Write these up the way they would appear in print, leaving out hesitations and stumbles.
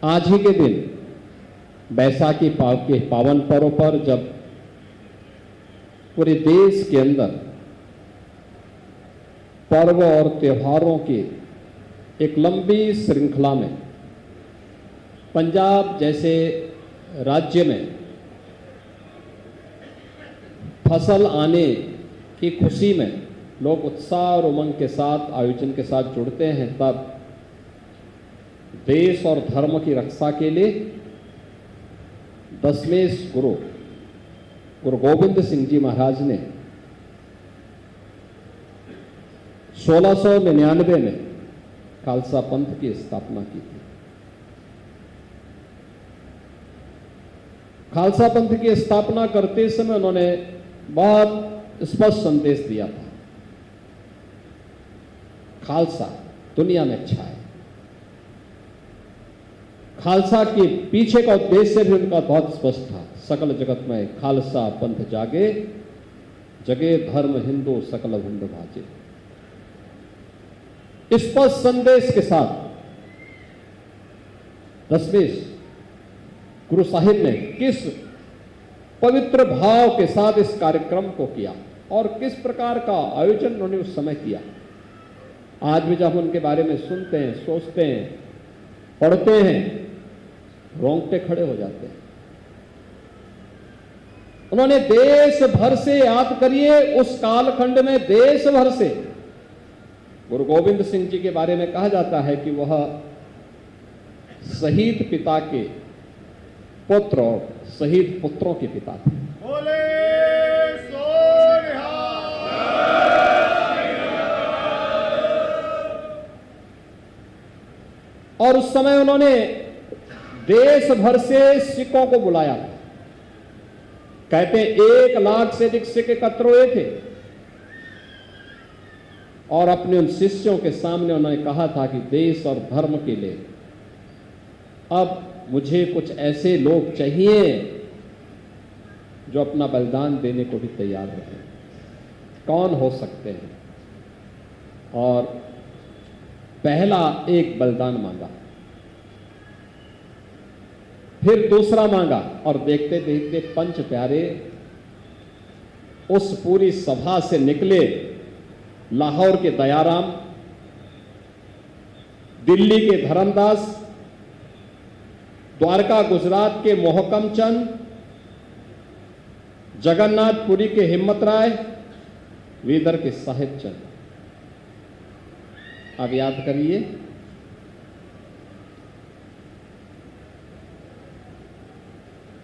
आज ही के दिन बैसाखी के पावन पर्व पर जब पूरे देश के अंदर पर्व और त्योहारों की एक लंबी श्रृंखला में पंजाब जैसे राज्य में फसल आने की खुशी में लोग उत्साह और उमंग के साथ आयोजन के साथ जुड़ते हैं, तब देश और धर्म की रक्षा के लिए दशमेश गुरु गोविंद सिंह जी महाराज ने 1699 में खालसा पंथ की स्थापना की थी। खालसा पंथ की स्थापना करते समय उन्होंने बहुत स्पष्ट संदेश दिया था, खालसा दुनिया में अच्छा है। खालसा के पीछे का उद्देश्य भी उनका बहुत स्पष्ट था, सकल जगत में खालसा पंथ जागे, जगे धर्म हिंदू सकल भिंड भाजे। स्पष्ट संदेश के साथ दशमेश गुरु साहिब ने किस पवित्र भाव के साथ इस कार्यक्रम को किया और किस प्रकार का आयोजन उन्होंने उस समय किया। आज भी जब उनके बारे में सुनते हैं, सोचते हैं, पढ़ते हैं, रोंगटे खड़े हो जाते हैं। उन्होंने देश भर से, याद करिए उस कालखंड में देश भर से, गुरु गोविंद सिंह जी के बारे में कहा जाता है कि वह शहीद पिता के पुत्र और शहीद पुत्रों के पिता थे। बोले सो निहाल। और उस समय उन्होंने देश भर से सिखों को बुलाया था। कहते 1 लाख से अधिक सिख एकत्र हुए थे और अपने उन शिष्यों के सामने उन्होंने कहा था कि देश और धर्म के लिए अब मुझे कुछ ऐसे लोग चाहिए जो अपना बलिदान देने को भी तैयार हैं। कौन हो सकते हैं? और पहला एक बलिदान मांगा, फिर दूसरा मांगा, और देखते देखते पंच प्यारे उस पूरी सभा से निकले। लाहौर के दयाराम, दिल्ली के धर्मदास, द्वारका गुजरात के मोहकम चंद, जगन्नाथपुरी के हिम्मत राय, वीदर के साहिब चंद। अब याद करिए,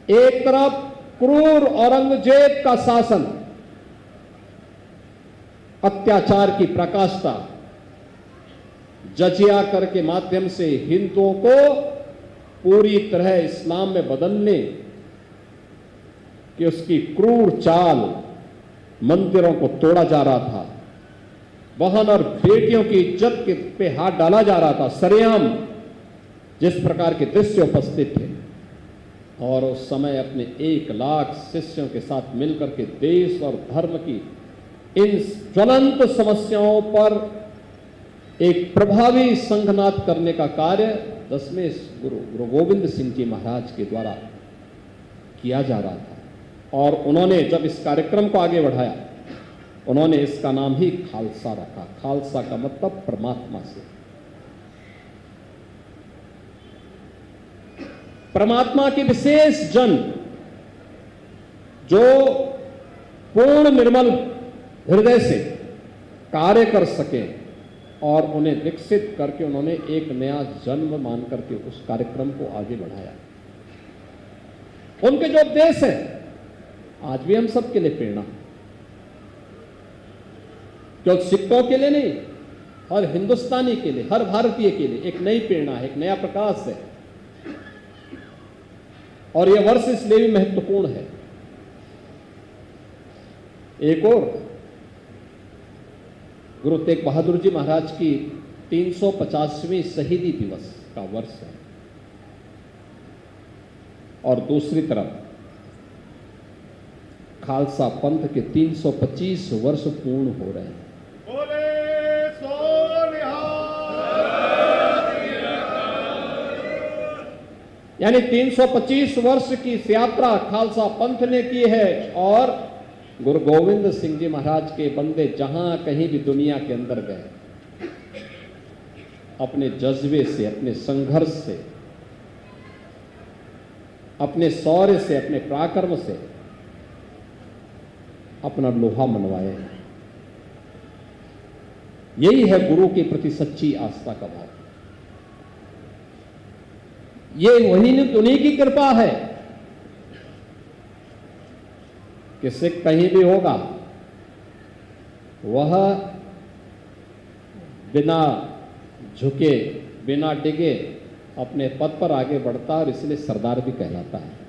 एक तरफ क्रूर औरंगजेब का शासन, अत्याचार की प्रकाष्ठा, जजिया कर के माध्यम से हिंदुओं को पूरी तरह इस्लाम में बदलने कि उसकी क्रूर चाल, मंदिरों को तोड़ा जा रहा था, बहन और बेटियों की इज्जत के पे हाथ डाला जा रहा था, सरेआम जिस प्रकार के दृश्य उपस्थित थे। और उस समय अपने 1 लाख शिष्यों के साथ मिलकर के देश और धर्म की इन ज्वलंत समस्याओं पर एक प्रभावी संघनाद करने का कार्य दशमेश गुरु गोविंद सिंह जी महाराज के द्वारा किया जा रहा था। और उन्होंने जब इस कार्यक्रम को आगे बढ़ाया, उन्होंने इसका नाम ही खालसा रखा। खालसा का मतलब परमात्मा से। परमात्मा की विशेष जन जो पूर्ण निर्मल हृदय से कार्य कर सके, और उन्हें विकसित करके उन्होंने एक नया जन्म मान करके उस कार्यक्रम को आगे बढ़ाया। उनके जो उपदेश है आज भी हम सबके लिए प्रेरणा, केवल सिखों के लिए नहीं, हर हिंदुस्तानी के लिए, हर भारतीय के लिए एक नई प्रेरणा है, एक नया प्रकाश है। और यह वर्ष इसलिए भी महत्वपूर्ण है। एक और गुरु तेग बहादुर जी महाराज की 350वीं शहीदी दिवस का वर्ष है, और दूसरी तरफ खालसा पंथ के 325 वर्ष पूर्ण हो रहे हैं। बोले सो निहाल। यानी 325 वर्ष की इस यात्रा खालसा पंथ ने की है और गुरु गोविंद सिंह जी महाराज के बंदे जहां कहीं भी दुनिया के अंदर गए, अपने जज्बे से, अपने संघर्ष से, अपने शौर्य से, अपने पराक्रम से अपना लोहा मनवाए। यही है गुरु के प्रति सच्ची आस्था का भाव। ये उन्हीं की कृपा है कि सिख कहीं भी होगा वह बिना झुके, बिना डिगे अपने पद पर आगे बढ़ता और इसलिए सरदार भी कहलाता है।